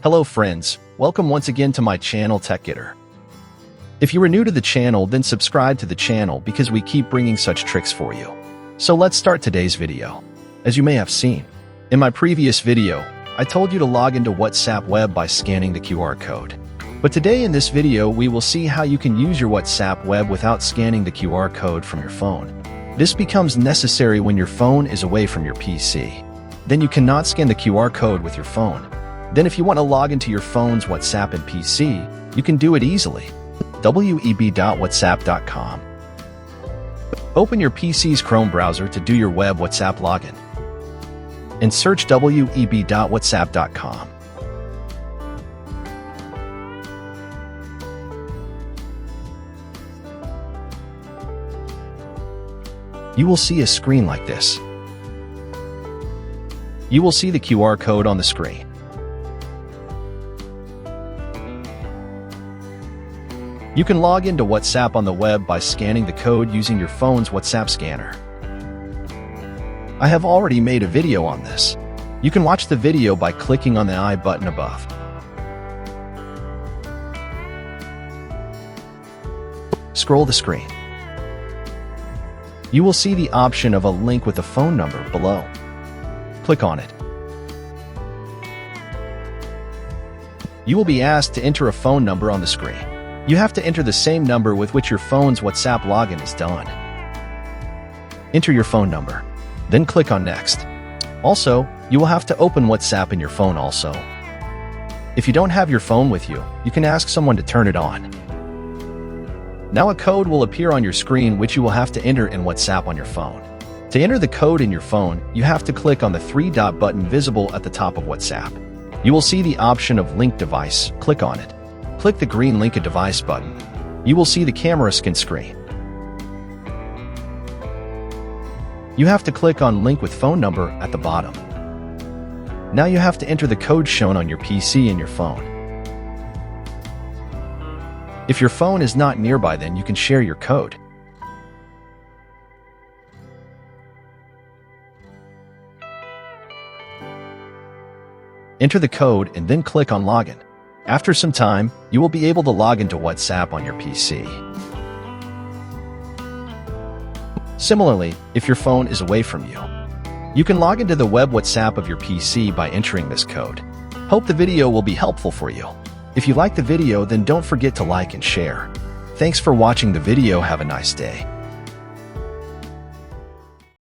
Hello friends, welcome once again to my channel TechGetter. If you are new to the channel, then subscribe to the channel because we keep bringing such tricks for you. So let's start today's video. As you may have seen, in my previous video, I told you to log into WhatsApp web by scanning the QR code. But today in this video, we will see how you can use your WhatsApp web without scanning the QR code from your phone. This becomes necessary when your phone is away from your PC. Then you cannot scan the QR code with your phone. Then if you want to log into your phone's WhatsApp and PC, you can do it easily. web.whatsapp.com. Open your PC's Chrome browser to do your web WhatsApp login. And search web.whatsapp.com. You will see a screen like this. You will see the QR code on the screen. You can log into WhatsApp on the web by scanning the code using your phone's WhatsApp scanner. I have already made a video on this. You can watch the video by clicking on the I button above. Scroll the screen. You will see the option of a link with a phone number below. Click on it. You will be asked to enter a phone number on the screen. You have to enter the same number with which your phone's WhatsApp login is done. Enter your phone number, then click on Next. Also, you will have to open WhatsApp in your phone also. If you don't have your phone with you, you can ask someone to turn it on. Now a code will appear on your screen which you will have to enter in WhatsApp on your phone. To enter the code in your phone, you have to click on the three-dot button visible at the top of WhatsApp. You will see the option of Link Device. Click on it. Click the green Link a Device button. You will see the camera scan screen. You have to click on Link with Phone Number at the bottom. Now you have to enter the code shown on your PC and your phone. If your phone is not nearby, then you can share your code. Enter the code and then click on Login. After some time, you will be able to log into WhatsApp on your PC. Similarly, if your phone is away from you, you can log into the web WhatsApp of your PC by entering this code. Hope the video will be helpful for you. If you like the video, then don't forget to like and share. Thanks for watching the video. Have a nice day.